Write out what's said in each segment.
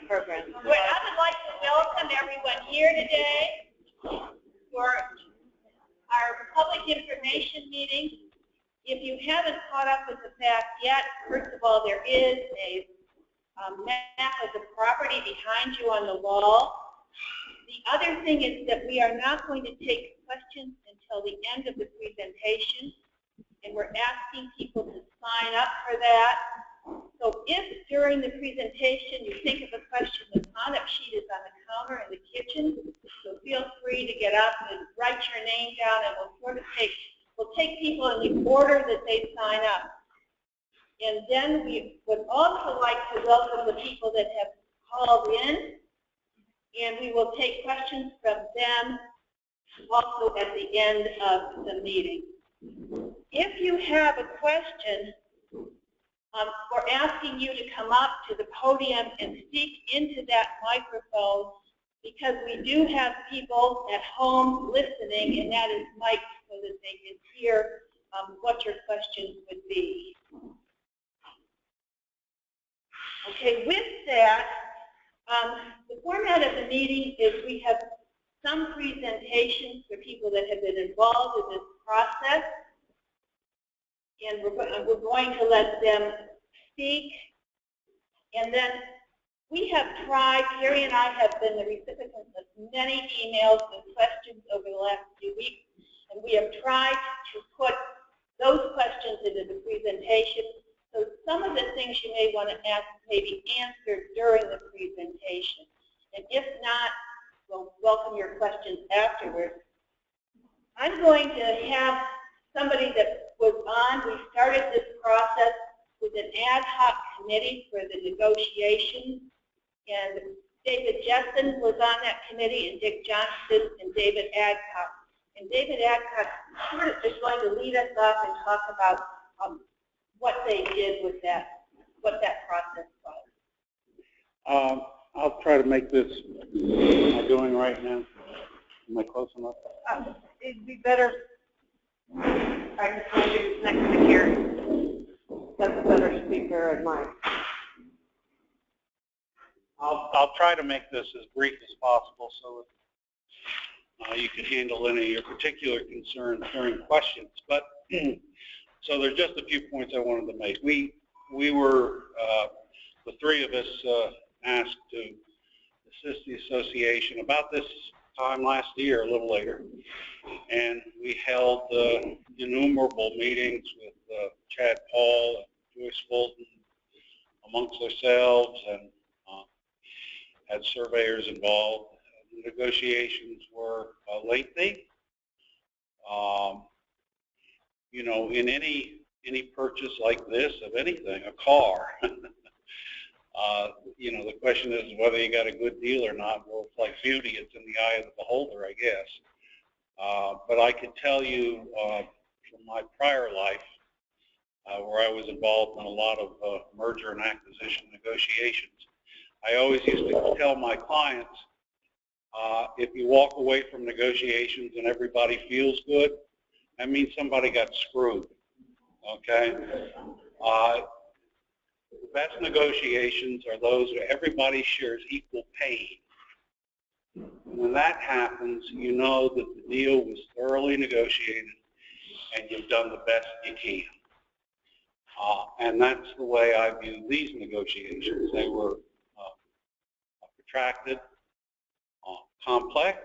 program. I would like to welcome everyone here today for our public information meeting. If you haven't caught up with the fact yet, first of all, there is a map of the property behind you on the wall. The other thing is that we are not going to take questions until the end of the presentation, and we're asking people to sign up for that. So if during the presentation you think of a question, the sign-up sheet is on the counter in the kitchen, so feel free to get up and write your name down, and we'll take people in the order that they sign up. And then we would also like to welcome the people that have called in, and we will take questions from them also at the end of the meeting. If you have a question, we're asking you to come up to the podium and speak into that microphone, because we do have people at home listening, and that is mic'd so that they can hear what your questions would be. Okay, with that, the format of the meeting is we have some presentations for people that have been involved in this process, and we're going to let them speak. And then we have tried, Carrie and I have been the recipients of many emails and questions over the last few weeks, and we have tried to put those questions into the presentation. So some of the things you may want to ask may be answered during the presentation. And if not, we'll welcome your questions afterwards. I'm going to have somebody that was on. We started this process with an ad hoc committee for the negotiations. And David Jessen was on that committee, and Dick Johnston, and David Adcock. And David Adcock is going to lead us off and talk about what they did with that, what that process was. I'll try to make this. Am I doing right now? Am I close enough? It'd be better. I just want you next to Carrie. That's a better speaker and mic. I'll try to make this as brief as possible so that you can handle any of your particular concerns during questions. But so there's just a few points I wanted to make. We were, the three of us, asked to assist the association about this time last year, a little later, and we held innumerable meetings with Chad Paul and Joyce Fulton amongst ourselves, and had surveyors involved. The negotiations were lengthy. You know, in any purchase like this of anything, a car, you know, the question is whether you got a good deal or not. Well, it's like beauty, it's in the eye of the beholder, I guess. But I can tell you from my prior life, where I was involved in a lot of merger and acquisition negotiations, I always used to tell my clients, if you walk away from negotiations and everybody feels good, that means somebody got screwed, okay? The best negotiations are those where everybody shares equal pain. When that happens, you know that the deal was thoroughly negotiated and you've done the best you can. And that's the way I view these negotiations. They were protracted, complex.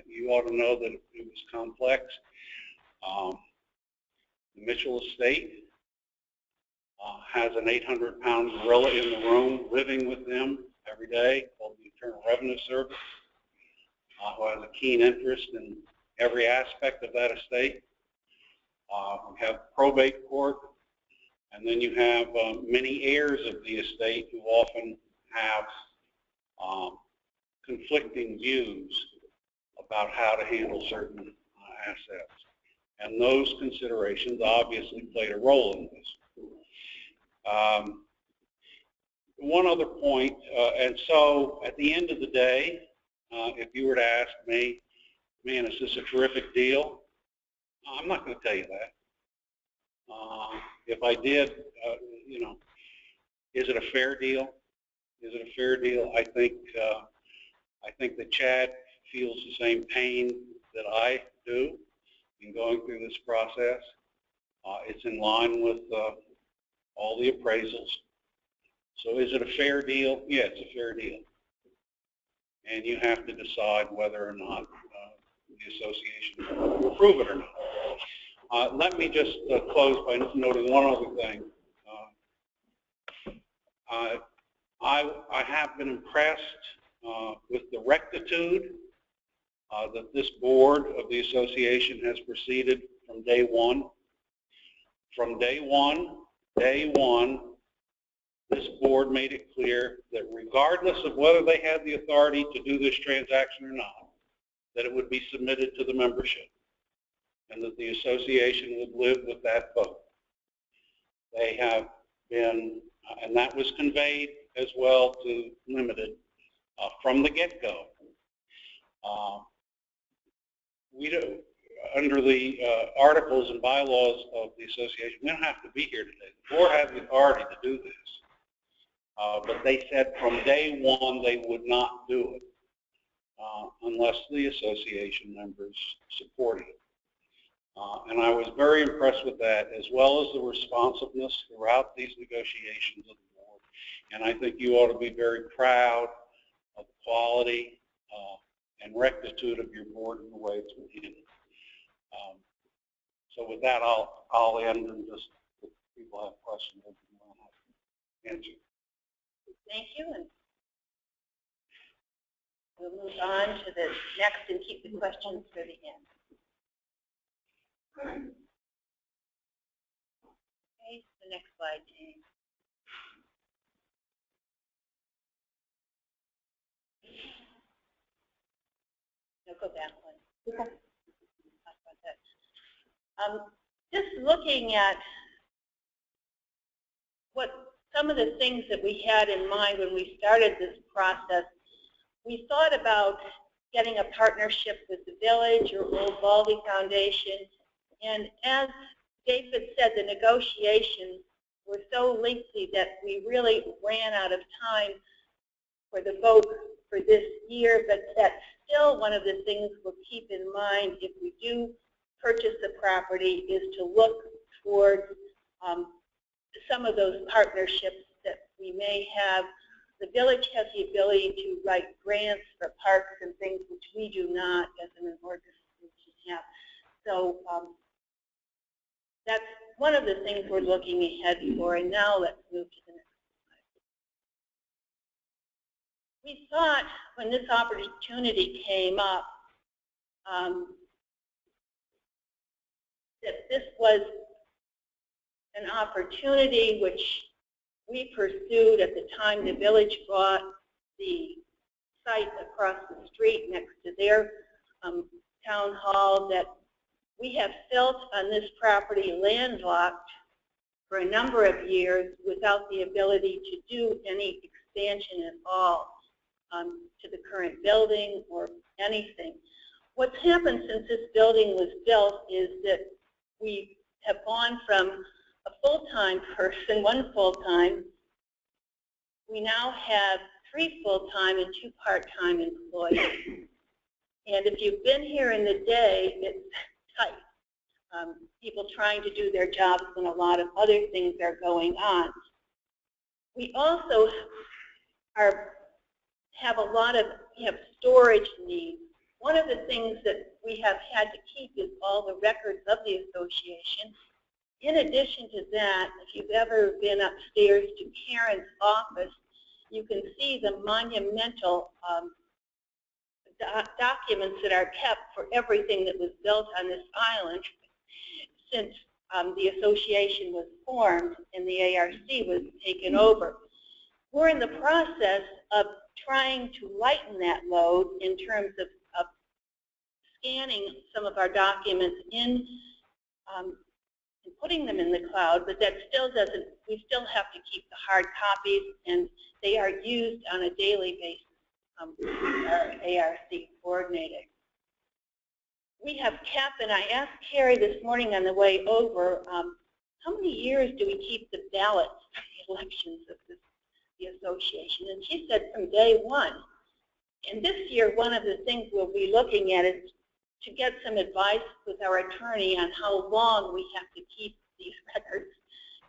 You ought to know that it was complex. The Mitchell estate has an 800-pound gorilla in the room living with them every day called the Internal Revenue Service, who has a keen interest in every aspect of that estate. We have probate court, and then you have many heirs of the estate who often have conflicting views about how to handle certain assets. And those considerations obviously played a role in this. One other point, and so at the end of the day, if you were to ask me, man, is this a terrific deal? I'm not going to tell you that. If I did, you know, is it a fair deal? Is it a fair deal? I think that Chad feels the same pain that I do in going through this process. It's in line with all the appraisals. So is it a fair deal? Yeah, it's a fair deal. And you have to decide whether or not the association will approve it or not. Let me just close by noting one other thing. I have been impressed with the rectitude that this board of the association has proceeded from day one. From day one, this board made it clear that regardless of whether they had the authority to do this transaction or not, that it would be submitted to the membership and that the association would live with that vote. They have been, and that was conveyed as well to Limited from the get-go. We don't, under the articles and bylaws of the association, we don't have to be here today. The board has the authority to do this. But they said from day one they would not do it unless the association members supported it. And I was very impressed with that, as well as the responsiveness throughout these negotiations of the board. And I think you ought to be very proud of the quality and rectitude of your board and the way it's been handled. So with that, I'll end and just, if people have questions, I can answer. Thank you, and we'll move on to the next and keep the questions for the end. Okay, the next slide, Jane. No, go back one. Okay. Talk about that. Just looking at what some of the things that we had in mind when we started this process, we thought about getting a partnership with the village or Old Baldy Foundation. And as David said, the negotiations were so lengthy that we really ran out of time for the vote for this year, but that's still one of the things we'll keep in mind if we do purchase the property, is to look towards some of those partnerships that we may have. The village has the ability to write grants for parks and things, which we do not as an organization have. So that's one of the things we're looking ahead for. And now let's move to the next slide. We thought when this opportunity came up that this was an opportunity which we pursued at the time the village bought the site across the street next to their town hall, that we have felt on this property landlocked for a number of years without the ability to do any expansion at all to the current building or anything. What's happened since this building was built is that we have gone from a full-time person, one full-time. We now have 3 full-time and 2 part-time employees. And if you've been here in the day, it's tight. People trying to do their jobs when a lot of other things are going on. We also have a lot of storage needs. One of the things that we have had to keep is all the records of the association. In addition to that, if you've ever been upstairs to Karen's office, you can see the monumental documents that are kept for everything that was built on this island since the association was formed and the ARC was taken over. We're in the process of trying to lighten that load in terms of scanning some of our documents in and putting them in the cloud, but that still doesn't, we still have to keep the hard copies, and they are used on a daily basis with our ARC coordinator. We have kept, and I asked Carrie this morning on the way over, how many years do we keep the ballots for the elections of the Association. And she said from day one. And this year, one of the things we'll be looking at is to get some advice with our attorney on how long we have to keep these records.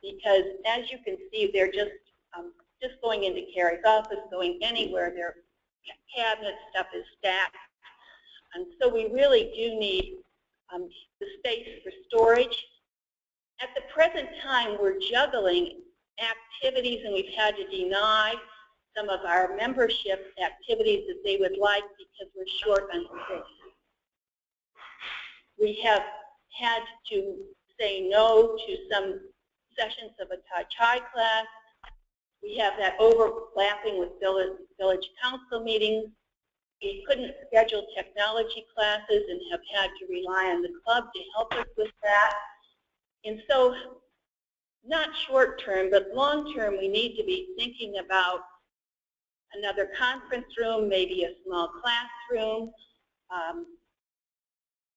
Because as you can see, they're just going into Carrie's office, going anywhere. Their cabinet stuff is stacked. And so we really do need the space for storage. At the present time, we're juggling activities, and we've had to deny some of our membership activities that they would like because we're short on space. We have had to say no to some sessions of a Tai Chi class. We have that overlapping with village council meetings. We couldn't schedule technology classes and have had to rely on the club to help us with that. And so, not short term, but long term, we need to be thinking about another conference room, maybe a small classroom,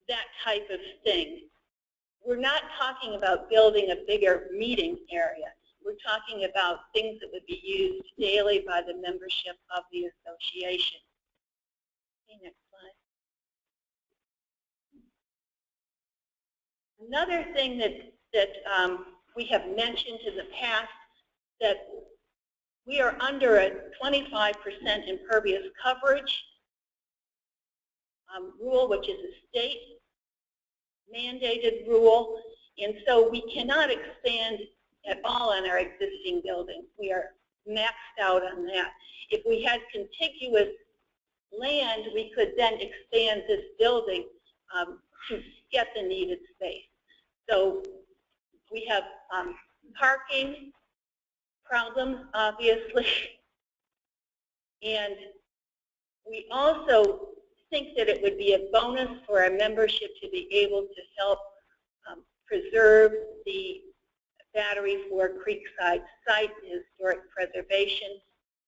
that type of thing. We're not talking about building a bigger meeting area. We're talking about things that would be used daily by the membership of the association. Okay, next slide. Another thing that we have mentioned in the past, that we are under a 25% impervious coverage rule, which is a state mandated rule, and so we cannot expand at all on our existing buildings. We are maxed out on that. If we had contiguous land, we could then expand this building to get the needed space. So we have parking problems, obviously, and we also think that it would be a bonus for our membership to be able to help preserve the Battery for Creekside site, historic preservation,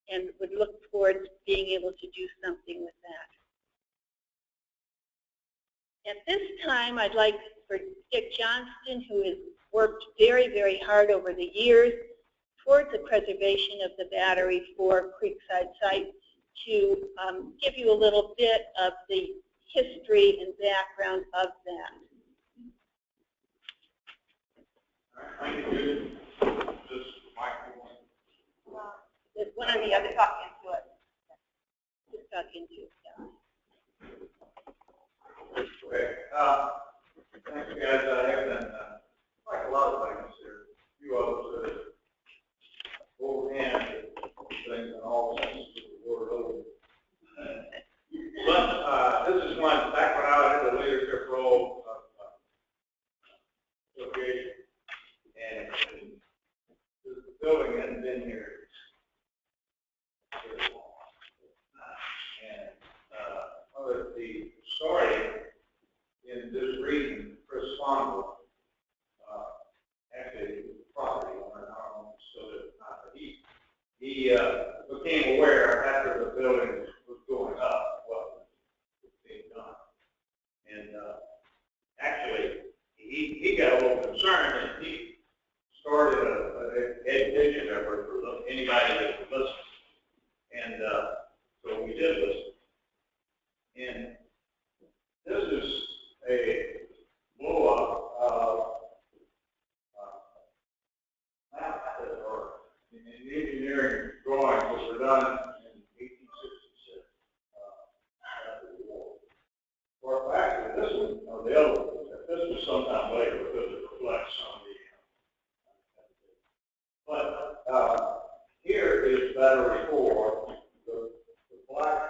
and would look forward to being able to do something with that. At this time, I'd like for Dick Johnston, who has worked very, very hard over the years towards the preservation of the Battery for Creekside site, to give you a little bit of the history and background of that. Thank you, Judith. Just microphone. There's one or the other. Talk into it. Just talk into it. Yeah. Okay. Thank you, guys. I have been like a lot of things here. A few of us overhand things and all senses of the word over. But this is one back when I was in the leadership role of association. And the building hadn't been here very long. And the story in this region, Chris Fonville, actually the property owner, I don't know if still is not, but he became aware after the building was going up what was being done. And actually, he got a little concerned, and he started an education effort for anybody that would listen. And so we did listen. And this is a blow-up of map or engineering drawings that were done in 1866 after the war. Or actually, this one, or the other one, this was sometime later because it reflects on the. But here is Battery 4. The black,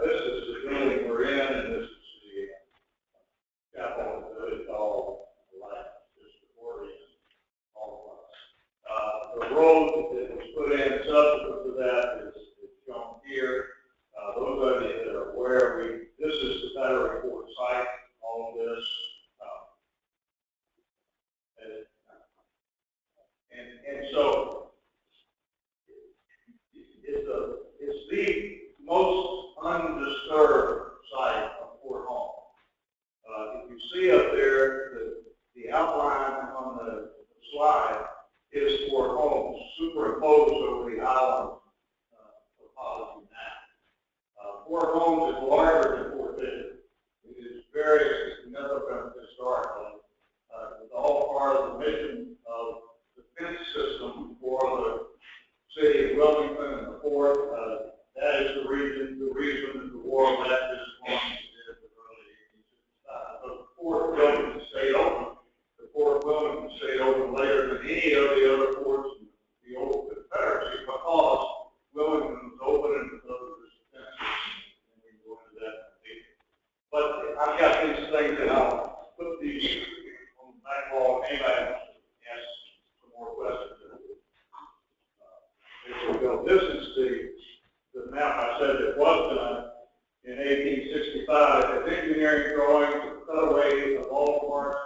this is the building we're in, and this is the chapel of the village hall, the left, just the order all of us. The road that was put in subsequent to that is shown here. Those of you that are aware, this is the Battery 4 site, all of this. And so it's the most undisturbed site of Fort Home. If you see up there, the outline on the slide is Fort Home superimposed over the island Fort Holmes is larger than Fort Fisher. It is very significant historically. It's all part of the mission of the defense system for the city of Wilmington and the fort. That is the reason that the war left as long as it did in the early 1865. So the Fort Wilmington stayed open. The Fort Wilmington stayed open later than any of the other forts in the old Confederacy because Wilmington was open and because of this defense system. And we can go into that in detail. But I've got these things that I'll put these on the back wall. Anybody wants to ask some more questions? Here we go. This is the map I said that was done in 1865. It has engineering drawings of cutaways of all parts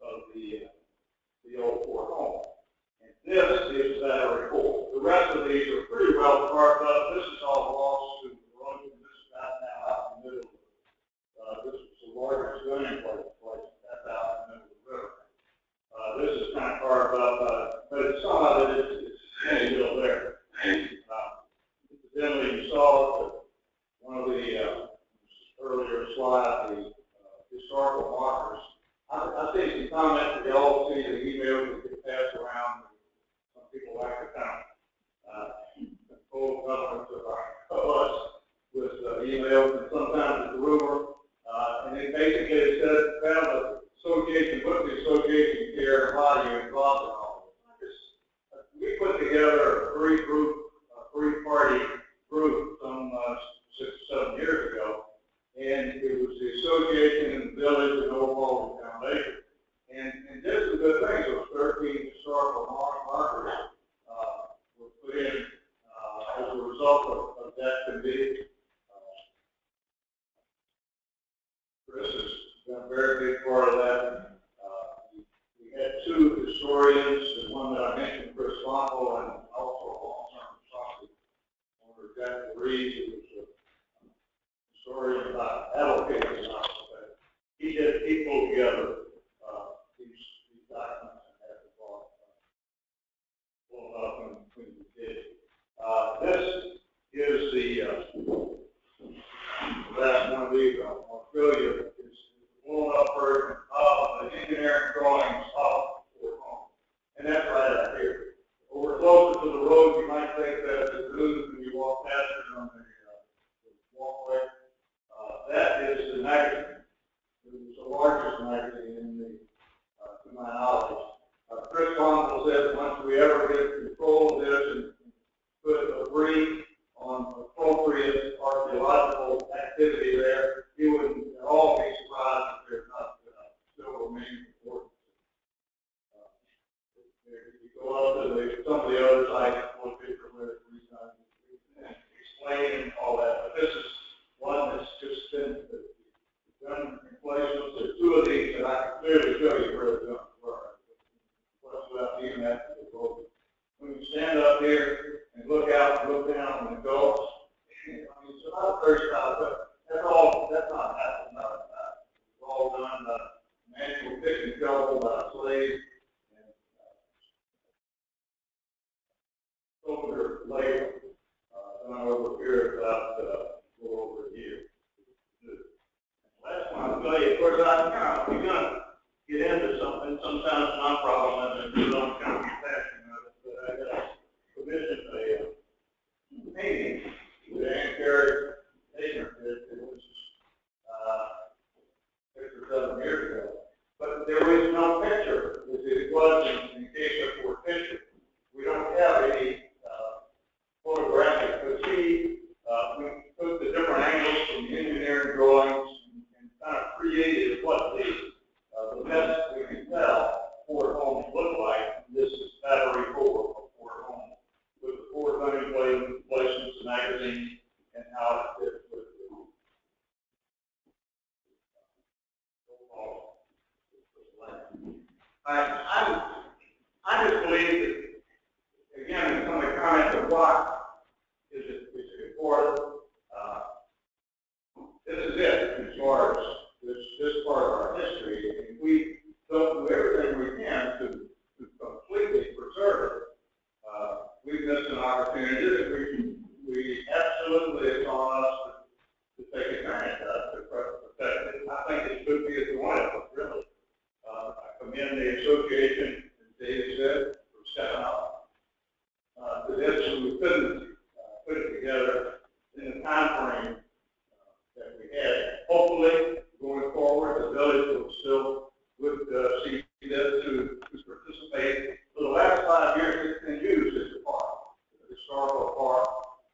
of the old Fort Home. And this is that report. The rest of these are pretty well carved up. This is all lost to the road. This is not now out in the middle. This is the largest swimming place. That's out in the middle of the river. This is kind of carved up, but some of it is still there. Incidentally, you saw one of the earlier slide, the historical markers. I see some comments that you all see the emails that get passed around. Some people like to kind of pull governments of us with emails, and sometimes it's a rumor. And it basically said, found the association, what the association care, and why you involved in all this. We put together a three-party group some 6 or 7 years ago, and it was the association and the village and Old Walden Foundation. And did some good things. Those 13 historical markers were put in as a result of that committee. Chris has been a very big part of that. We had 2 historians, the one that I mentioned, Chris Longo, and also a long-term associate, owner Jack Reed, who was a historian about allocating hospital. He pulled together these documents and had the ball blown up when we did. This is the last one of these. I'll show you. It's the blown up version of the engineering drawings of Fort Home. And that's right out here. Over closer to the road, you might think that it's a booth when you walk past it on the walkway. That is the magazine. It was the largest magazine in to my knowledge. Chris Longo said once we ever get control of this and put a brief on appropriate archaeological activity there, you would all be surprised if there's not still remaining important. You go up to some of the other sites, one picture where it's explaining all that. But this is one that's just been done in place. There's 2 of these that I can clearly show you where the guns were. What's left even after the road. When you stand up here and look out and look down on the gulfs, I mean, it's about 35, but that's not happening. It's all done manual pick and shovel by slaves and over later. Done over a period of about a little over a year. Last one I'll tell you, of course, we're going to get into something. Sometimes my problem is I don't kind of get passionate about it, but I got a commission a painting that Ann Carey Hager did. It was 6 or 7 years ago. But there is no picture. It was in case of Fort Fisher. We don't have any photographic, but we took the different angles from the engineering drawings and kind of created what the best we can tell Fort Holmes look like. This is Battery 4 of Fort Holmes, with the 4 gunning placements, the magazine, and how it fits with the I just believe that, again, some of the comments of why is it important. This is it as far as this part of our history. And we don't do everything we can to completely preserve it. We've missed an opportunity. We absolutely, it's on us couldn't put it together in the time frame that we had. Hopefully, going forward, the village will still see this to participate. For the last 5 years, it's been used as a park, a historical park.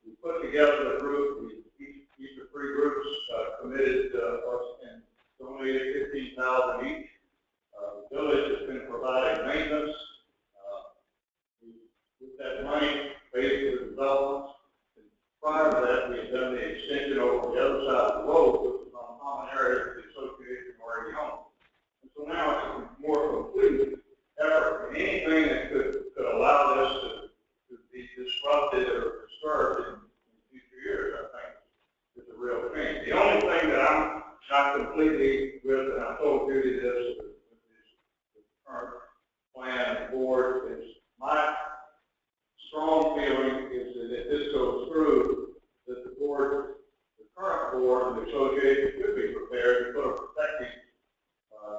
We put together a group. Each of 3 groups committed and donated $15,000 each. The village has been providing maintenance. With that money, paid for the developments. Prior to that, we had done the extension over the other side of the road, which was on common areas of the association already owned. And so now it's a more complete effort. And anything that could allow this to be disrupted or disturbed in future years, I think, is a real thing. The only thing that I'm not completely with, and I told Judy this with the current plan and board, is my strong feeling is that if this goes through, that the board, the current board and the association should be prepared to put a protecting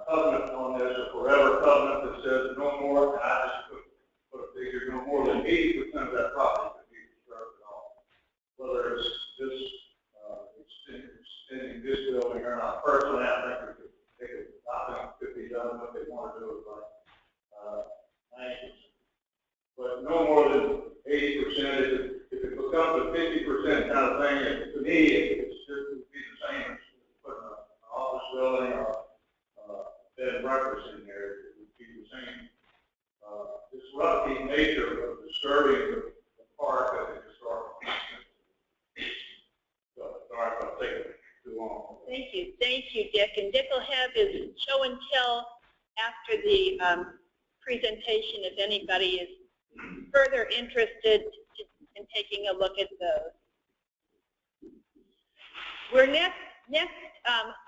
covenant on this, a forever covenant that says no more, and I just put a figure, no more than 80% of that property could be disturbed at all. Whether it's this extending this building or not. Personally, I think could be done what they want to do with language. But no more than 80%. If it becomes a 50% kind of thing, and to me, it's just would be the same as putting an office building or bed and breakfast in there. It would be the same disruptive nature of disturbing the park of the historical. So, sorry if I'm taking too long. Thank you, Dick. And Dick will have his show and tell after the presentation if anybody is further interested in taking a look at those. We're next,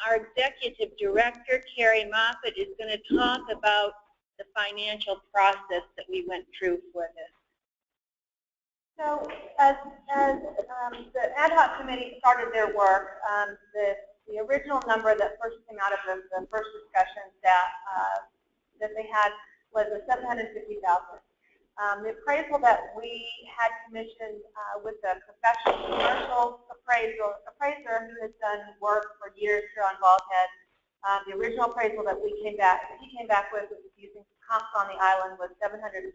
our executive director, Carrie Moffitt, is going to talk about the financial process that we went through for this. So as the ad hoc committee started their work, the original number that first came out of the first discussions that they had was $750,000. The appraisal that we had commissioned with a professional commercial appraiser who has done work for years here on Bald Head, the original appraisal that he came back with using comps on the island was $723,000.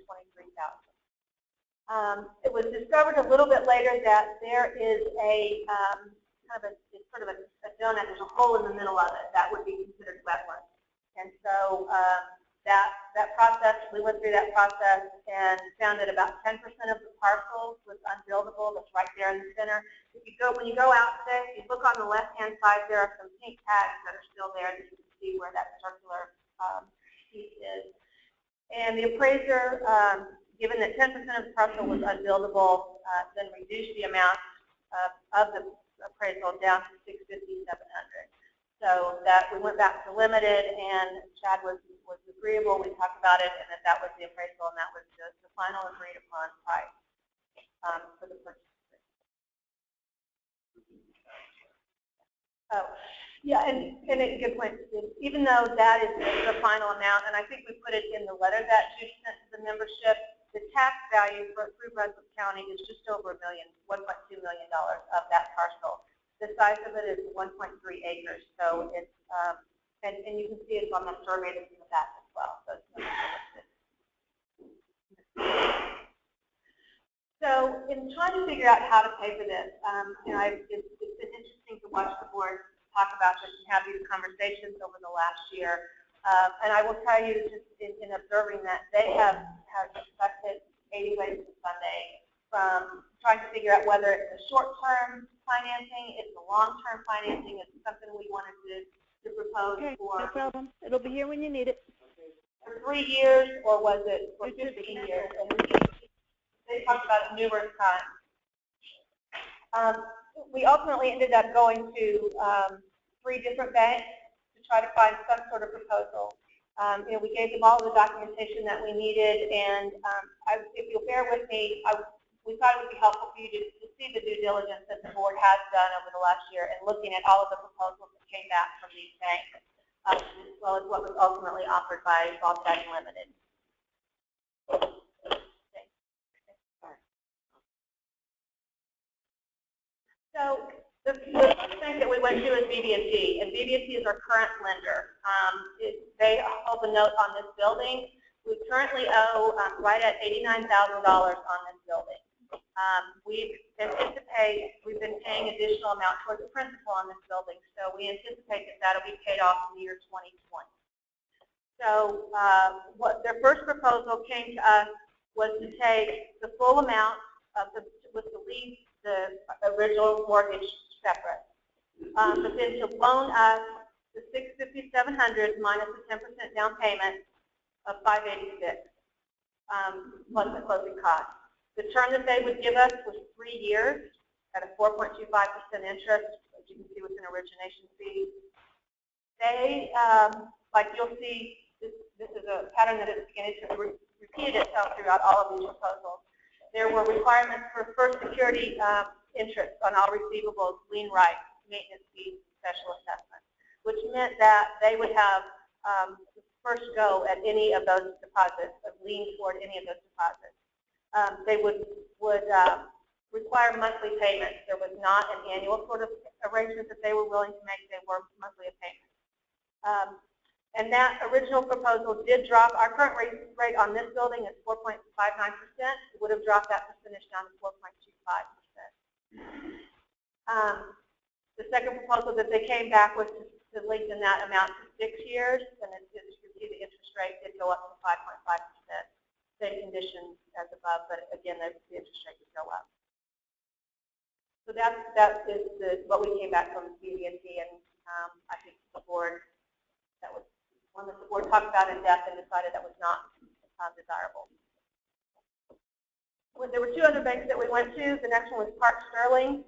It was discovered a little bit later that there is a it's sort of a donut. There's a hole in the middle of it that would be considered wetland, and so that process, we went through that process and found that about 10% of the parcels was unbuildable. That's right there in the center. When you go out today, if you look on the left-hand side, there are some pink tags that are still there that you can see where that circular piece is. And the appraiser, given that 10% of the parcel was unbuildable, then reduced the amount of the appraisal down to $650,700. So that we went back to limited, and Chad was agreeable. We talked about it, and that was the appraisal, and that was the final agreed upon price for the purchase. Oh, yeah, and a good point. Even though that is the final amount, and I think we put it in the letter that Judy sent to the membership, the tax value through Brunswick County is just over $1.2 million of that parcel. The size of it is 1.3 acres, so it's and you can see it's on the survey that's in the back as well. So it's so in trying to figure out how to pay for this, it's been interesting to watch the board talk about this and have these conversations over the last year. And I will tell you, just in observing that, they have discussed it 80 ways to Sunday, from trying to figure out whether it's a short-term financing, it's a long-term financing, it's something we wanted to propose for. No problem. It'll be here when you need it. For 3 years, or was it for 15 years? And they talked about it numerous times. We ultimately ended up going to 3 different banks to try to find some sort of proposal. We gave them all the documentation that we needed, and if you'll bear with me, we thought it would be helpful for you to see the due diligence that the board has done over the last year and looking at all of the proposals that came back from these banks, as well as what was ultimately offered by Bald Head Limited. So the first bank that we went to is BB&T, and BB&T is our current lender. They hold the note on this building. We currently owe right at $89,000 on this building. We've been paying additional amount towards the principal on this building, so we anticipate that that'll be paid off in the year 2020. So what their first proposal came to us was to take the full amount of to leave the original mortgage separate, but then to loan us the $650,700 minus the 10% down payment of $586 plus the closing costs. The term that they would give us was 3 years at a 4.25% interest, as you can see with an origination fee. They, like you'll see, this is a pattern that is beginning to repeat itself throughout all of these proposals. There were requirements for first security interest on all receivables, lien rights, maintenance fees, special assessments, which meant that they would have first go at any of those deposits, lien toward any of those deposits. They would require monthly payments. There was not an annual sort of arrangement that they were willing to make. They were monthly payments. And that original proposal did drop. Our current rate on this building is 4.59%. It would have dropped that percentage down to 4.25%. The second proposal that they came back with to lengthen that amount to 6 years, and as you can see, the interest rate did go up to 5.5%. Same conditions as above, but again, the interest rate would go up. So that is what we came back from BB&T, and I think the board, that was one that the board talked about in depth and decided that was not desirable. There were 2 other banks that we went to. The next one was Park Sterling.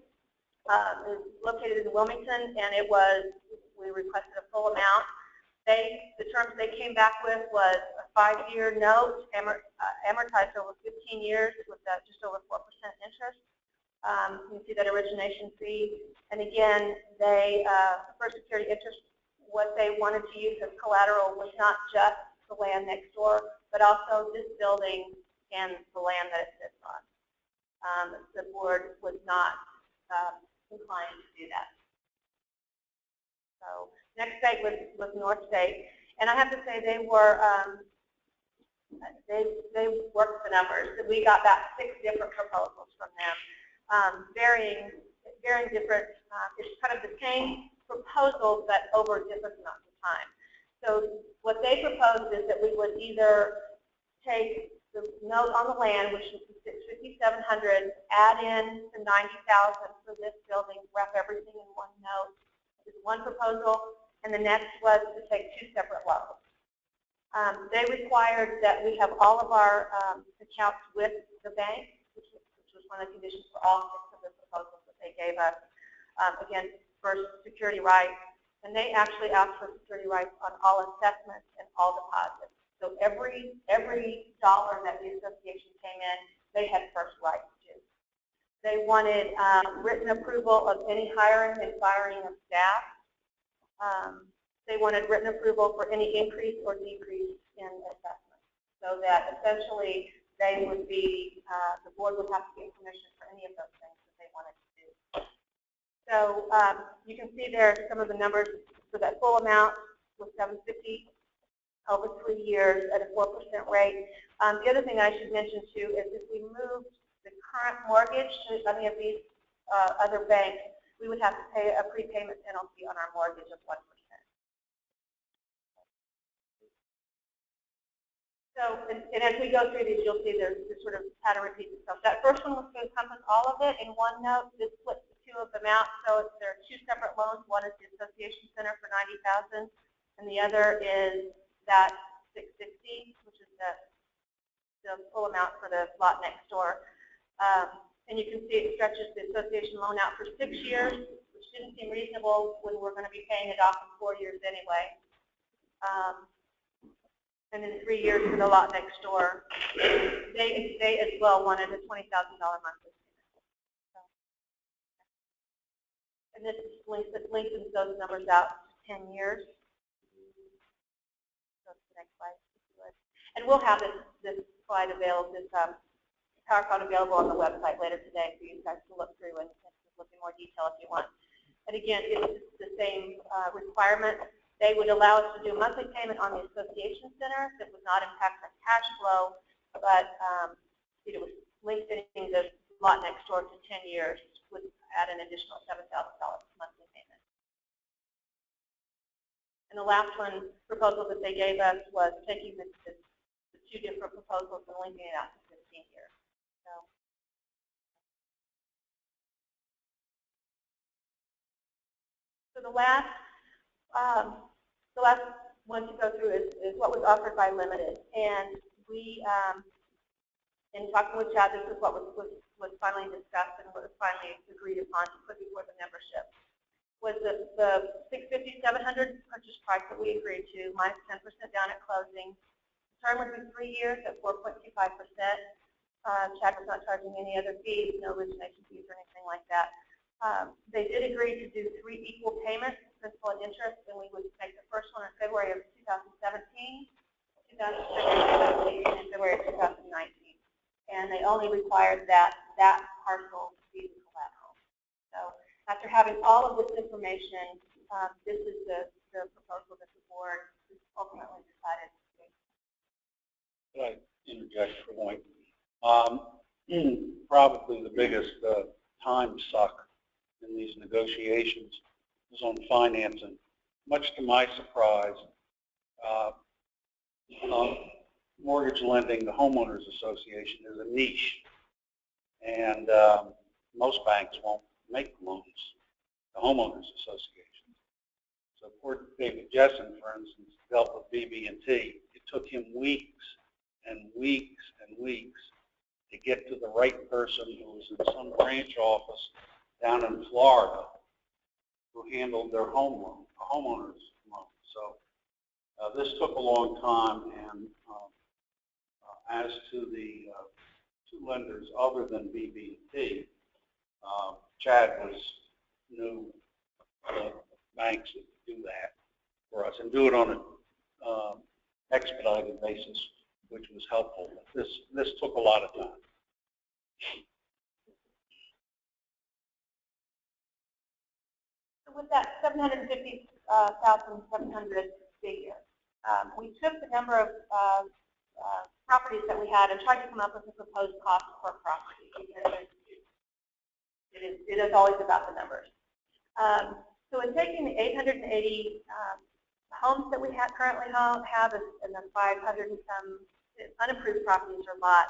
It was located in Wilmington, and we requested a full amount. The terms they came back with was a 5-year note, amortized over 15 years with just over 4% interest. You can see that origination fee. And again, first security interest, what they wanted to use as collateral was not just the land next door, but also this building and the land that it sits on. The board was not inclined to do that. So next bank was North State, and I have to say they were they worked the numbers. We got back 6 different proposals from them, varying different. It's kind of the same proposal, but over different amounts of time. So what they proposed is that we would either take the note on the land, which is the $650,700, add in the $90,000 for this building, wrap everything in one note. Is one proposal, and the next was to take 2 separate loans. They required that we have all of our accounts with the bank, which was one of the conditions for all 6 of the proposals that they gave us. Again, first security rights, and they actually asked for security rights on all assessments and all deposits. So every dollar that the association came in, they had first rights to. They wanted written approval of any hiring and firing of staff. They wanted written approval for any increase or decrease in assessment, so that essentially they would be, the board would have to get permission for any of those things that they wanted to do. So you can see there some of the numbers for that full amount was $750 over 3 years at a 4% rate. The other thing I should mention too is if we moved the current mortgage to any of these other banks, we would have to pay a prepayment penalty on our mortgage of 1%. So, and as we go through these, you'll see there's this sort of pattern repeats itself. That first one was to encompass all of it in one note. This splits the 2 of them out, so there are 2 separate loans. One is the Association Center for $90,000, and the other is that $660, which is the full amount for the lot next door. And you can see it stretches the association loan out for 6 years, which didn't seem reasonable when we're going to be paying it off in 4 years anyway. And then 3 years for the lot next door. They as well wanted a $20,000 monthly payment. So, and this lengthens those numbers out to 10 years. Go to the next slide. And we'll have this slide available, PowerPoint available on the website later today for you guys to look through and look in more detail And again, it's the same requirement. They would allow us to do a monthly payment on the association center that would not impact the cash flow, but it was lengthening the lot next door to 10 years would add an additional $7,000 monthly payment. And the last proposal that they gave us was taking the two different proposals and linking it out to 15 years. So the last one to go through is what was offered by Limited, and we, in talking with Chad, this is what was finally discussed and what was finally agreed upon to put before the membership. Was the $650, $700 purchase price that we agreed to, minus 10% down at closing. The term would be 3 years at 4.25%. Chad was not charging any other fees, no origination fees or anything like that. They did agree to do 3 equal payments, principal and interest, and we would make the first one in February of 2017, and February of 2019. And they only required that parcel to be the collateral. So after having all of this information, this is the proposal that the board ultimately decided to do. Could I interject for a point? Probably the biggest time suck in these negotiations was on financing. Much to my surprise, mortgage lending, the homeowners association, is a niche, and most banks won't make loans to homeowners associations. So poor David Jessen, for instance, dealt with BB&T. It took him weeks and weeks and weeks to get to the right person who was in some branch office down in Florida who handled their home loan, a homeowner's loan. So this took a long time, and as to the two lenders other than BB&T, Chad knew banks that could do that for us and do it on an expedited basis, which was helpful. This took a lot of time. With that 750,700 figure, we took the number of properties that we had and tried to come up with a proposed cost per property, because it is always about the numbers. So in taking the 880 homes that we currently have and the 500 and some unapproved properties or lots,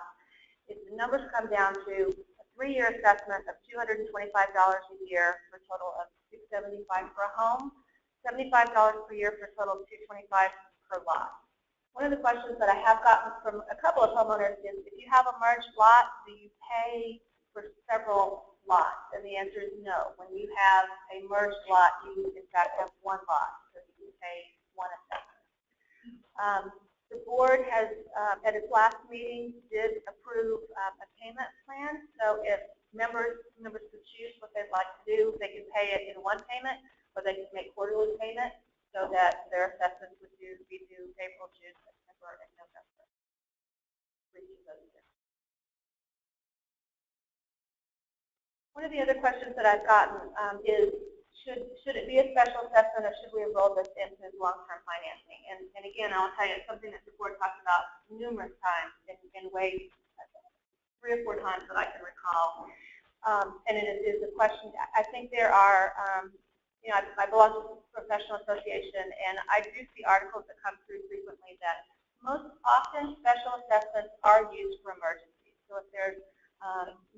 the numbers come down to a 3-year assessment of $225 a year for a total of $675 for a home, $75 per year for a total of $225 per lot. One of the questions that I have gotten from a couple of homeowners is, if you have a merged lot, do you pay for several lots? And the answer is no. When you have a merged lot, you in fact have one lot, so you pay one assessment. The board has, at its last meeting, did approve a payment plan. So if members could choose what they'd like to do, they can pay it in one payment, or they can make quarterly payments so that their assessments would be due April, June, September, and November. One of the other questions that I've gotten is, should it be a special assessment, or should we enroll this into long-term financing? And again, I'll tell you, it's something that the board talked about numerous times in ways, 3 or 4 times that I can recall. And it is a question. I think there are, you know, I belong to a professional association, and I do see articles that come through frequently that most often special assessments are used for emergencies. So if there's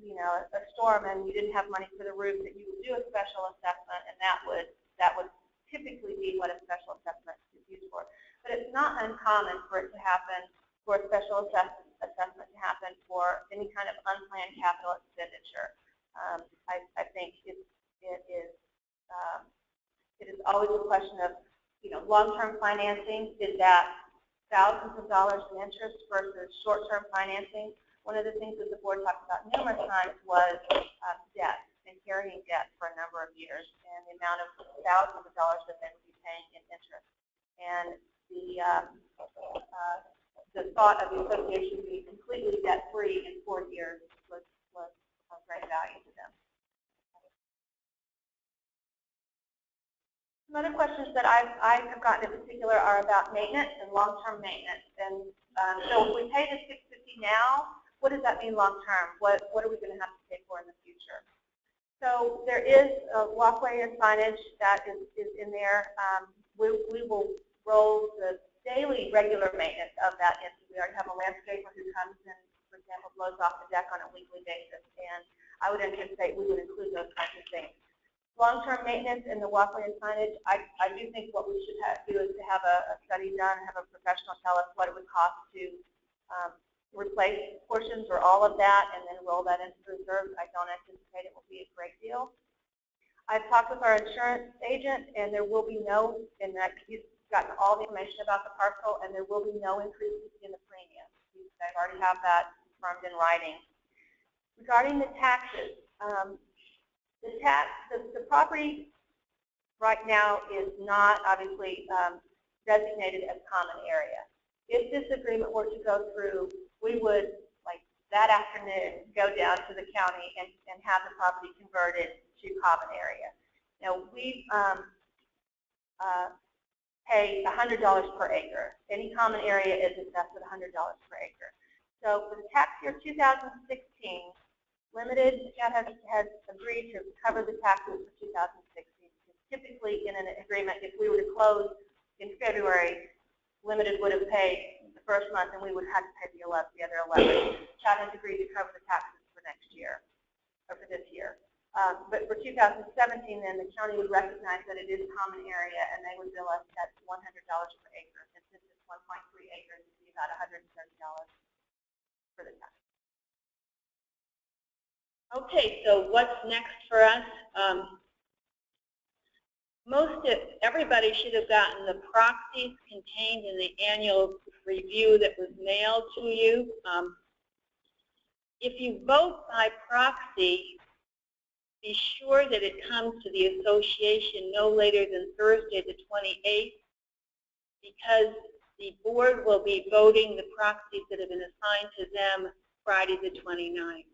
you know, a storm and you didn't have money for the roof, that you would do a special assessment, and that would typically be what a special assessment is used for. But it's not uncommon for it to happen, for a special assessment to happen for any kind of unplanned capital expenditure. I think it is always a question of, you know, long-term financing. Is that thousands of dollars in interest versus short-term financing? One of the things that the board talked about numerous times was debt and carrying debt for a number of years, and the amount of thousands of dollars that they would be paying in interest. And the thought of the association being completely debt-free in 4 years was of great value to them. Some other questions that I have gotten in particular are about maintenance and long-term maintenance. And so if we pay the $650 now, what does that mean long-term? What are we going to have to pay for in the future? So there is a walkway and signage that is in there. We will roll the daily regular maintenance of that. We already have a landscaper who comes and, for example, blows off the deck on a weekly basis. And I would anticipate we would include those kinds of things. Long-term maintenance and the walkway and signage, I do think what we should do is to have a study done, have a professional tell us what it would cost to replace portions or all of that and then roll that into reserve. I don't anticipate it will be a great deal. I've talked with our insurance agent, and there will be no, in that he's gotten all the information about the parcel, and there will be no increases in the premium. I already have that confirmed in writing. Regarding the taxes, the property right now is not obviously designated as common area. If this agreement were to go through, we would, like that afternoon, go down to the county and have the property converted to common area. Now, we pay $100 per acre. Any common area is assessed at $100 per acre. So for the tax year 2016, Limited has agreed to cover the taxes for 2016. Typically, in an agreement, if we were to close in February, Limited would have paid the first month, and we would have to pay the other 11. Chad has agreed to cover the taxes for next year, or for this year. But for 2017, then the county would recognize that it is common area, and they would bill us at $100 per acre. And since it's 1.3 acres, it would be about $130 for the tax. Okay, so what's next for us? Everybody should have gotten the proxies contained in the annual review that was mailed to you. If you vote by proxy, be sure that it comes to the association no later than Thursday the 28th, because the board will be voting the proxies that have been assigned to them Friday the 29th.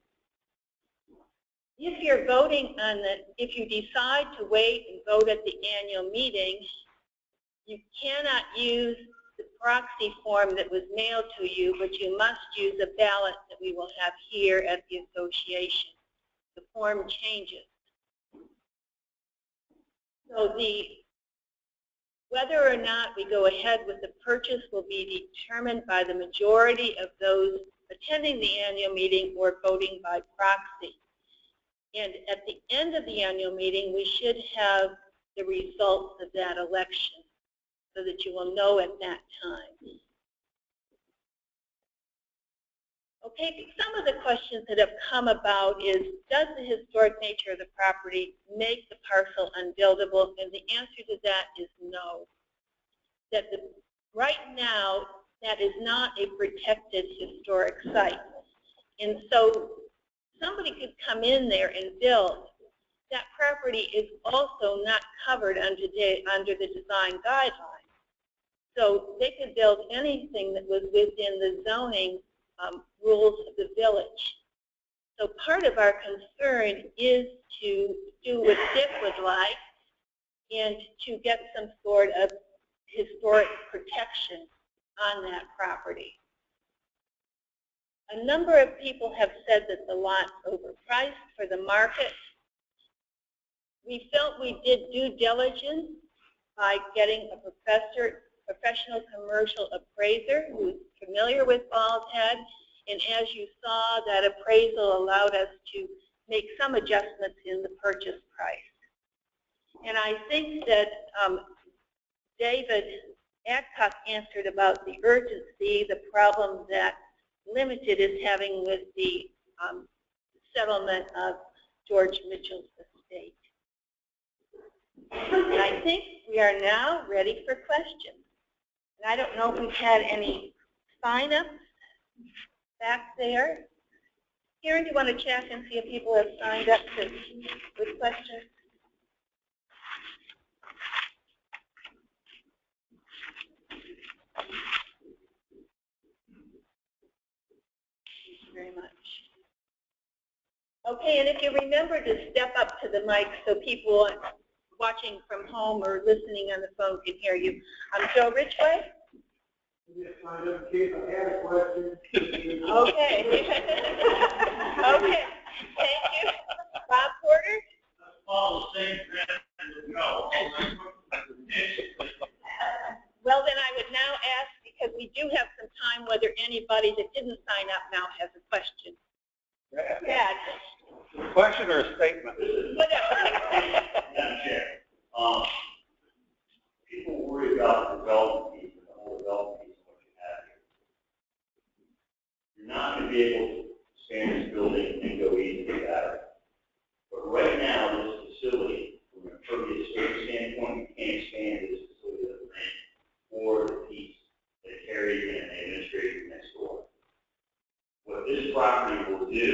If you're voting on if you decide to wait and vote at the annual meeting, you cannot use the proxy form that was mailed to you, but you must use a ballot that we will have here at the association. The form changes. So whether or not we go ahead with the purchase will be determined by the majority of those attending the annual meeting or voting by proxy. And at the end of the annual meeting, we should have the results of that election so that you will know at that time. Okay, some of the questions that have come about is, does the historic nature of the property make the parcel unbuildable? And the answer to that is no. Right now, that is not a protected historic site. And so somebody could come in there and build. That property is also not covered under the design guidelines. So they could build anything that was within the zoning rules of the village. So part of our concern is to do what Dick would like and to get some sort of historic protection on that property. A number of people have said that the lot's overpriced for the market. We felt we did due diligence by getting a professional commercial appraiser who's familiar with Bald Head, and as you saw, that appraisal allowed us to make some adjustments in the purchase price. And I think that David Adcock answered about the urgency, the problem that Limited is having with the settlement of George Mitchell's estate. And I think we are now ready for questions. And I don't know if we've had any sign-ups back there. Karen, do you want to check and see if people have signed up with questions? Very much. Okay, and if you remember to step up to the mic so people watching from home or listening on the phone can hear you. Joe Ridgway? Yes, I don't care. I had a question. Okay. Okay. Thank you. Bob Porter? Follow the same trend as no. Well, then I would now ask, because we do have some time, whether anybody that didn't sign up now has a question. Brad? Question or a statement? Whatever. Madam Chair, people worry about the development piece and the whole development piece of what you have here. You're not going to be able to expand this building and go easily better. But right now, this facility, from an impervious surface standpoint, you can't expand this facility of the range or the piece that carries in the administration next door. What this property will do,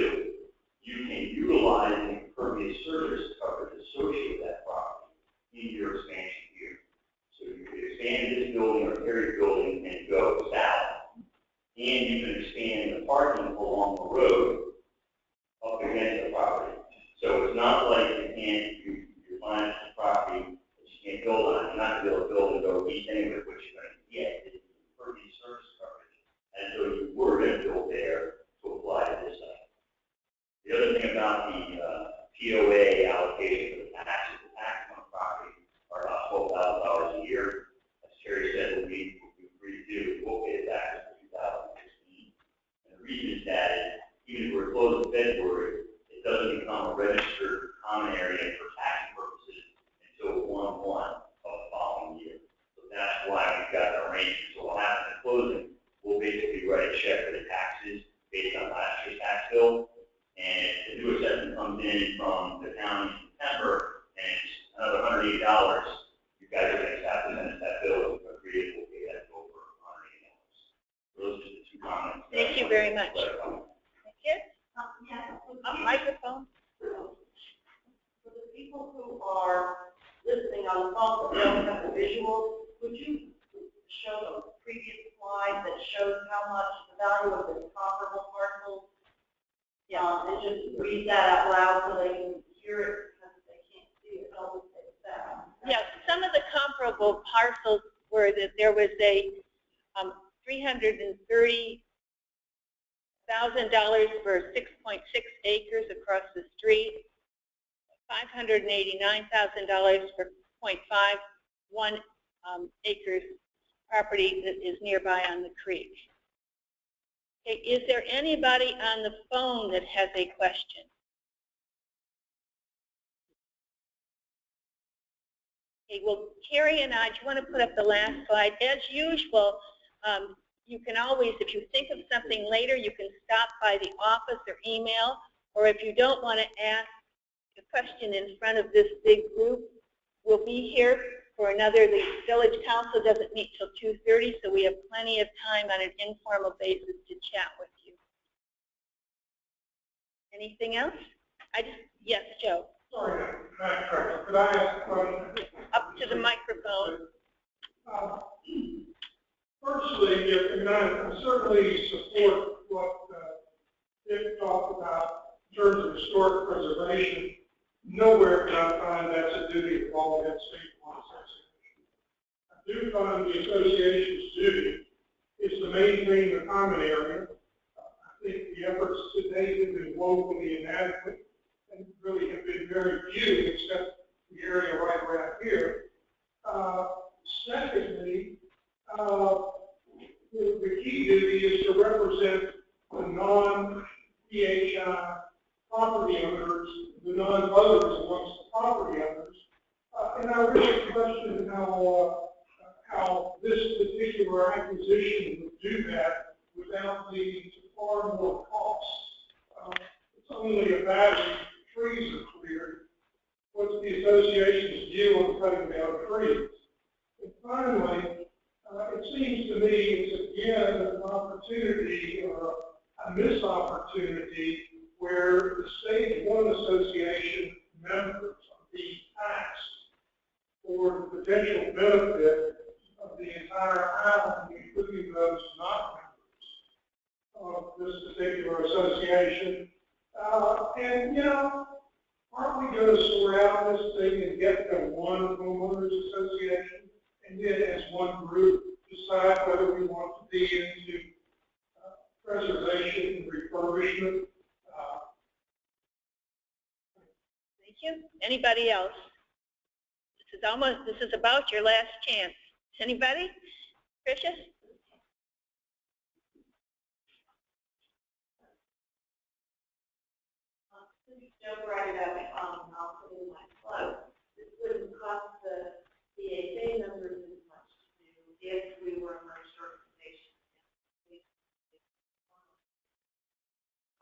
you can utilize the impervious surface coverage associated with that property in your expansion here. So you can expand this building or carry building and go south. And you can expand the parking along the road up against the property. So it's not like you're buying a property that you can't build on. You're not going to be able to build and go east anyway, which you're going to get is impervious surface coverage. And so you were going to build there to apply to this site. The other thing about the POA allocation for the taxes on the property are about $12,000 a year. As Terry said, we'll be free to do. We'll pay the taxes for 2016. And the reason is that even if we're closed in February, it doesn't become a registered common area for tax purposes until 1/1 of the following year. So that's why we've got an arrangement. So what happens at closing, we'll basically write a check for the taxes based on last year's tax bill. And if the new assessment comes in from the county in September and it's another $180, you guys are going to have to send us that bill. We'll agree we'll pay that bill for $180. Those are the two comments. Thank you very much. Thank you. Microphone. For the people who are listening on the phone but don't have the visuals, would you show the previous slide that shows how much the value of the comparable parcels? Yeah, and just read that out loud so they can hear it because they can't see it. Always say that. Yeah, some of the comparable parcels were that there was a $330,000 for 6.6 acres across the street, $589,000 for 0.51 acres property that is nearby on the creek. Okay, is there anybody on the phone that has a question? Okay, well, Carrie and I, do you want to put up the last slide? As usual, you can always, if you think of something later, you can stop by the office or email, or if you don't want to ask a question in front of this big group, we'll be here for another. The village council doesn't meet till 2:30, so we have plenty of time on an informal basis to chat with you. Anything else? Yes, Joe. Sorry, could I ask a question? Up to the microphone. Firstly, I certainly support what Dick talked about in terms of historic preservation. Nowhere can I find that's a duty of all that state law association. I do find the association's duty is to maintain the common area. I think the efforts to date have been woefully inadequate and really have been very few, except the area right around here. Secondly, the key duty is to represent the non-BHA property owners, the non-voters amongst the property owners. And I really question how this particular acquisition would do that without leading to far more costs. It's only a battery, trees are cleared. What's the association's view on cutting down trees? And finally, it seems to me it's again an opportunity or a missed opportunity where the Stage 1 Association members are being taxed for the potential benefit of the entire island, including those not members of this particular association. And, aren't we going to sort out this thing and get to one homeowners association and then as one group decide whether we want to be into preservation and refurbishment? Thank you. Anybody else? This is about your last chance. Anybody? Tricia? Jump right about I'll put in my plug. This wouldn't cost the BHA members as much to do if we were a merged organization.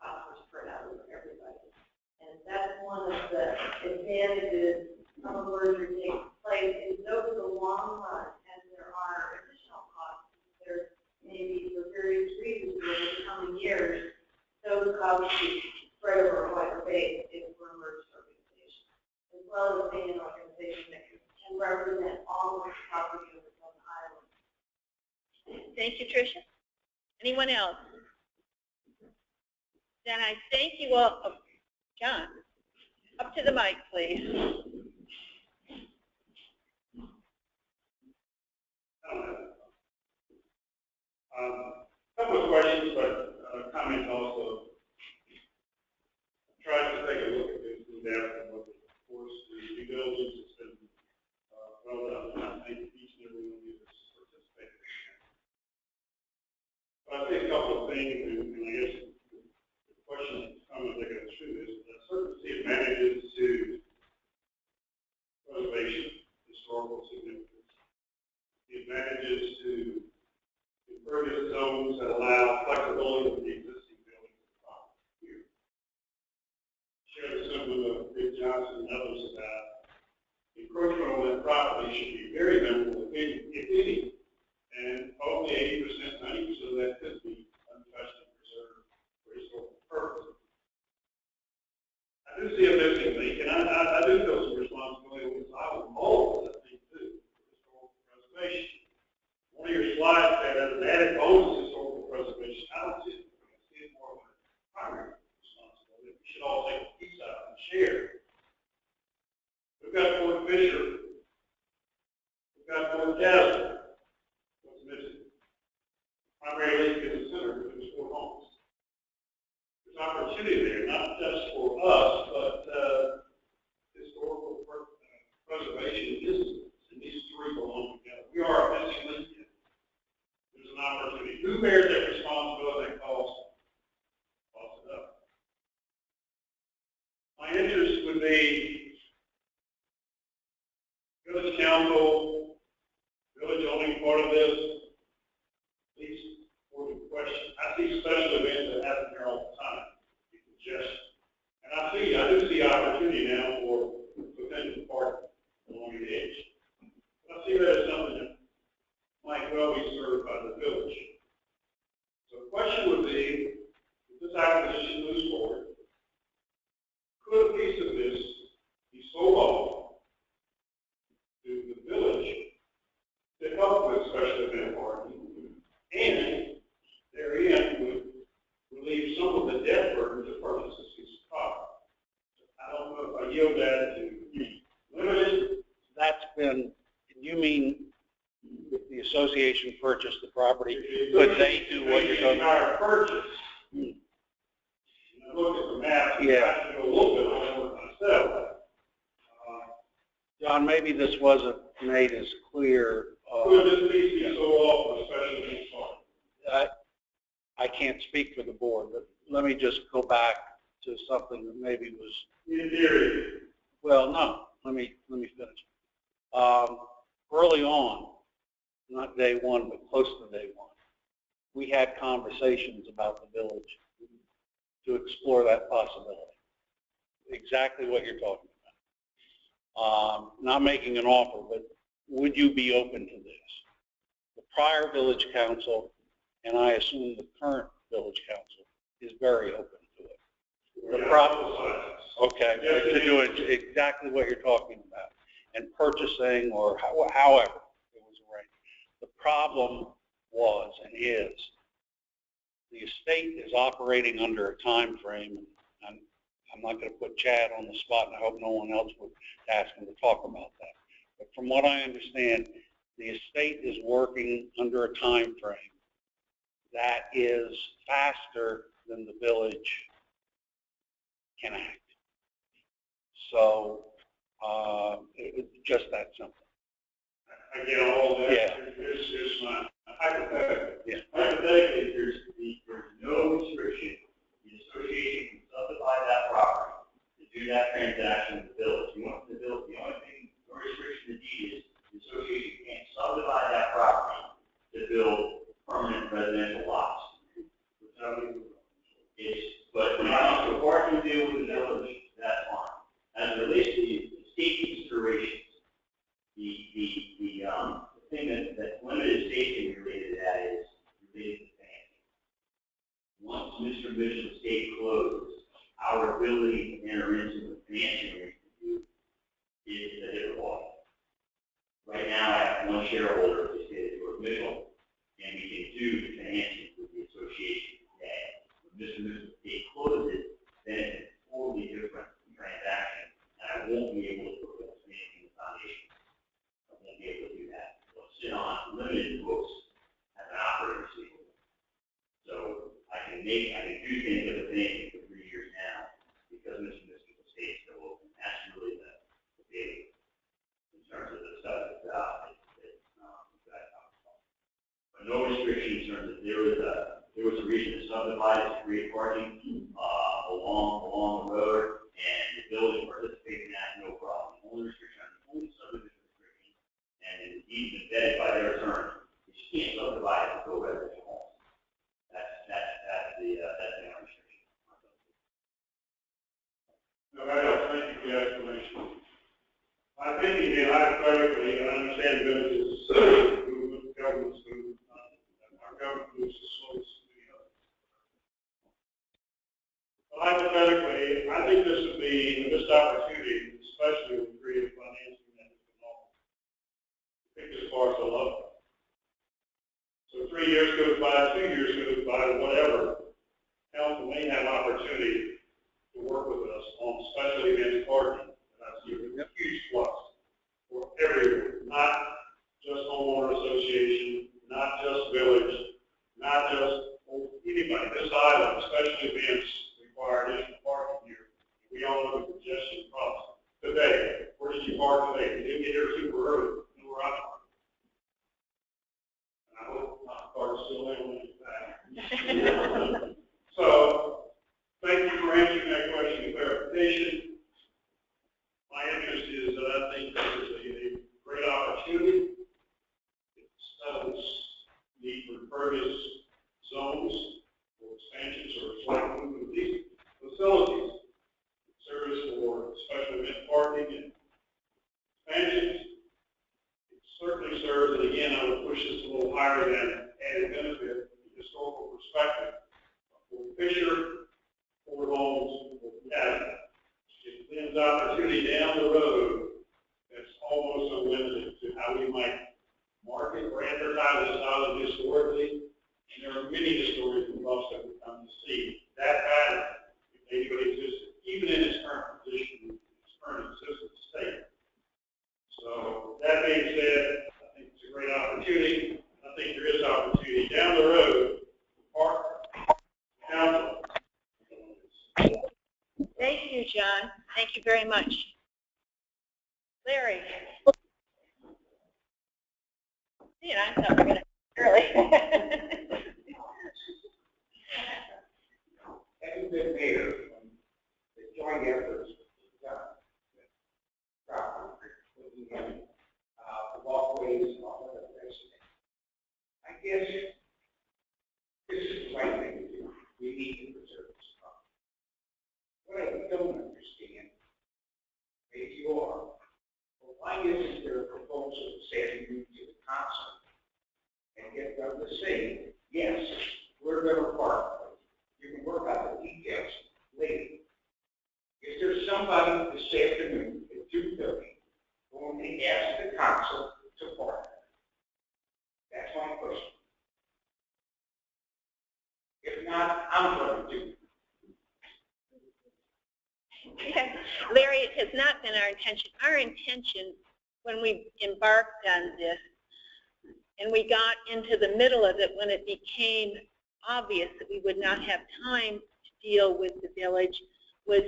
Costs were spread out over everybody. And that's one of the advantages of a merger taking place is over the long run, and there are additional costs. There may be for various reasons over the coming years, those costs will spread over a wider base if we're a merged organization, as well as being an organization that can represent all of the property owners on the island. Thank you, Tricia. Anyone else? Then I thank you all. Oh, John, up to the mic, please. A couple of questions, but comments also. I tried to take a look at this in depth, and of course, the due diligence has been well done, and I think each and every one of you has participated in that. But I think a couple of things, and I guess the question and comment that goes through this, I certainly see advantages to preservation, historical significance, the advantages to impervious zones that allow flexibility with the existing buildings here. Share the sentiment of Rick Johnson and others about encroachment on that property should be very minimal, if any, and only 80%, 90% of that could be untouched and preserved for historical purposes. I do see a missing link, and I do feel some responsibility on this island, all of us, I think, too, for historical preservation. One of your slides there has an added bonus historical preservation. I don't see it. I see it more of a primary responsibility. We should all take a piece out and share. We've got Fort Fisher. We've got Fort Jasper. What's missing? Primary link in the center, which is Fort Holmes. There's opportunity there, not just for us, but historical preservation is, and these three belong together. We are a missing link. There's an opportunity. Who bears that responsibility and cost it up? My interest would be village council, village owning part of this, at least for the question. I see special events that happen here all the time. And I do see opportunity now for potential partners along the edge. I see that as something that might well be served by the village. So the question would be, if this acquisition moves forward, could a piece of this be sold off to the village to help with special event parking, and therein would relieve some of the debt burden to purchase this piece of property? I don't know if I yield that to limited. That's been, you mean if the association purchased the property, could they do what you're talking about? Purchase. Look at the map. Yeah. I do a little bit on it myself. John, maybe this wasn't made as clear. Could this piece be sold off for a special event party? I can't speak for the board, but let me just go back to something that maybe was. In theory. Well, no. Let me finish. Early on, not day one, but close to day one, we had conversations about the village to explore that possibility. Exactly what you're talking about. Not making an offer, but would you be open to this? The prior village council, and I assume the current village council, is very open to it. The problem, okay, to do exactly what you're talking about, and purchasing or however it was arranged. The problem was and is the estate is operating under a time frame, and I'm not going to put Chad on the spot, and I hope no one else would ask him to talk about that. But from what I understand, the estate is working under a time frame that is faster than the village can act. So it's just that simple. I get all that. Yeah. It's my hypothetical. Yeah. Hypothetically, there's no restriction. The association can subdivide that property to do that transaction with the village. You want the village, the only thing, no restriction to deed is the association can't subdivide that property to build permanent residential lots. But when it comes to parking deal with the village, that's fine. As it relates to the state considerations, the thing that limited safety related to that is related to financing. Once Mr. Bishop's estate closes, our ability to enter into the financing agreement is a hit or wall. Right now, I have one shareholder of the state of Mitchell, and we can do the financing with the association today. When Mr. Bishop's estate closes, then it's a totally different transaction, and I won't be able to put that financing in the foundation. I won't be able to do that. It'll sit on limited books as an operating receivable. So I can do things with the financing for 3 years now because Mr. Bishop's estate is still open. That's really the big in terms of the stuff that I talked about. But no restriction in terms of there was a reason to subdivide to create parking along the road, and the village participated in that, no problem. The only restriction, the only subdivision restriction, and it's even vetted by their attorney, is you can't subdivide it to go residential homes. That's the only restriction. No, I don't thank you for the explanation. I'm thinking here hypothetically, and I understand villages movement, government's movement, our government moves as slow as the other. But hypothetically, I think this would be a missed opportunity, especially with creative financing mechanism law. I think this far so low. So 3 years goes by, 2 years goes by, whatever. Council may have opportunity to work with us on special events parking. And I see a huge plus for everyone, not just homeowner association, not just village, not just anybody. This island, special events require additional parking here. We all know the congestion problem. Today, where did you park today? You didn't get here super early. You know where I park. And I hope my car is still there when you get back. So, thank you for answering that question and clarification. My interest is that I think this is a great opportunity. It settles need for impervious zones for expansions or slight movement of these facilities. Service for special event parking and expansions. It certainly serves, and again, I would push this a little higher than added benefit from the historical perspective. For Fisher, for homes, for cabin. It lends opportunity down the road that's almost unlimited to how we might market or advertise this island historically. And there are many historians and buffs that we come to see that pattern, if anybody existed, even in its current position, its current existing state. So that being said, I think it's a great opportunity. I think there is opportunity down the road for council. Thank you, John. Thank you very much. Larry. See, I thought we were going to early. Having been mayor, the joint efforts looking at walkways and all that rest of it. I guess this is the right thing to do. We need to preserve this property. What I don't understand, maybe you are, well, why isn't there a proposal to say to the council and get them to say, yes, we're going to park. You can work out the details later. Is there somebody this afternoon at 2:30 going to ask the council to park? That's my question. If not, I'm going to do it. Okay. Larry, it has not been our intention. Our intention when we embarked on this, and we got into the middle of it when it became obvious that we would not have time to deal with the village, was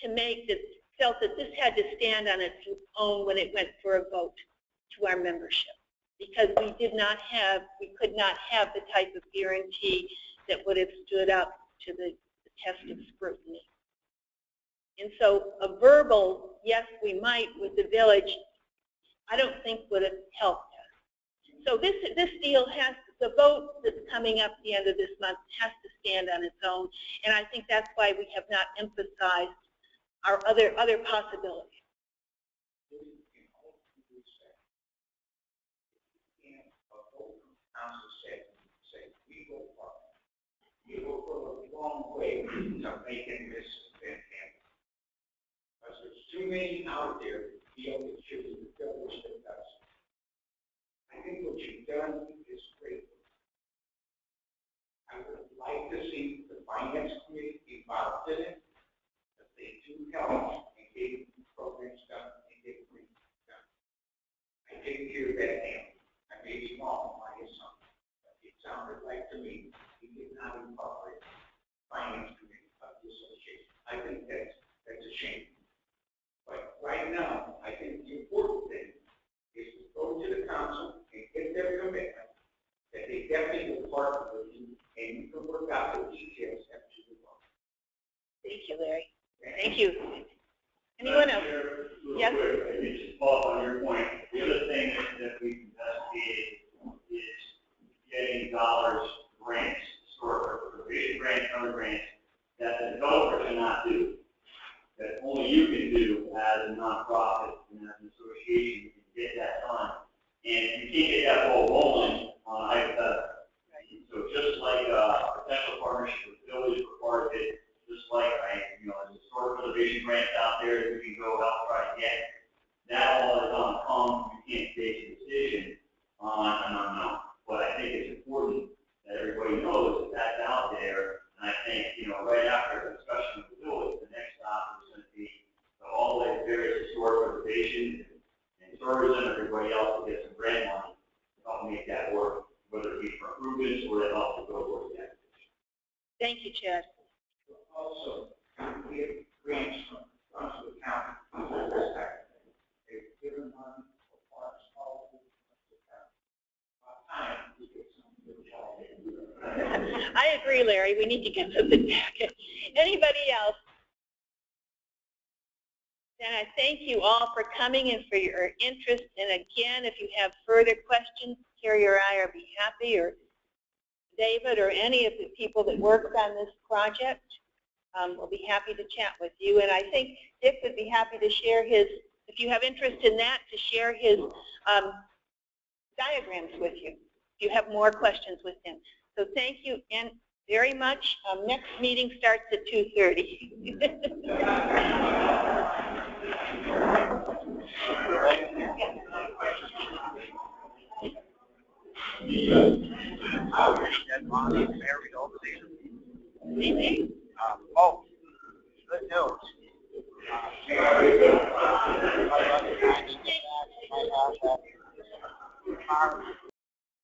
to make this, felt that this had to stand on its own when it went for a vote to our membership. Because we could not have the type of guarantee that would have stood up to the test of scrutiny. And so a verbal, yes, we might with the village, I don't think would have helped us. So this deal has, the vote that's coming up at the end of this month has to stand on its own. And I think that's why we have not emphasized our other possibilities. You will go a long way to making this event happen. Because there's too many out there that feel that you're the village that does. I think what you've done is great. I would like to see the finance committee involved in it, that they do help and get programs done and get things done. I didn't hear that name. I may be wrong, my assumption, but it sounded like to me he did not incorporate finance committee of the association. I think that's a shame. But right now, I think the important thing is to go to the council and get their commitment that they definitely will partner with you and you can work out the details after you work. Thank you, Larry. Thank you. Anyone else? Yes. Just follow on your point. The other thing that we've investigated is getting dollars, grants, historic preservation grants, and other grants that the developer cannot do, that only you can do as a nonprofit and as an association to get that done. And you can't get that ball rolling on a hypothetical. So just like a potential partnership with the village for part of it, just like there's historic preservation grants out there that we can go help try to get. That all is on the come. You can't make a decision on an unknown. But I think it's important that everybody knows that that's out there. And I think, right after the discussion with the village, the next stop is going to be all the way to various historic preservation and tourism, everybody else to get some grant money to help make that work, whether it be for improvements or to help to go towards the acquisition. Thank you, Chad. Also, we have grants from the county. They've given money for parks all over the county. Time to get some good job. I agree, Larry. We need to get something back. Anybody else? Then I thank you all for coming and for your interest. And again, if you have further questions, Carrie or I will be happy, or David or any of the people that worked on this project will be happy to chat with you. And I think Dick would be happy to share his, if you have interest in that, to share his diagrams with you. If you have more questions with him. So thank you and very much. Next meeting starts at 2:30. Oh, good news.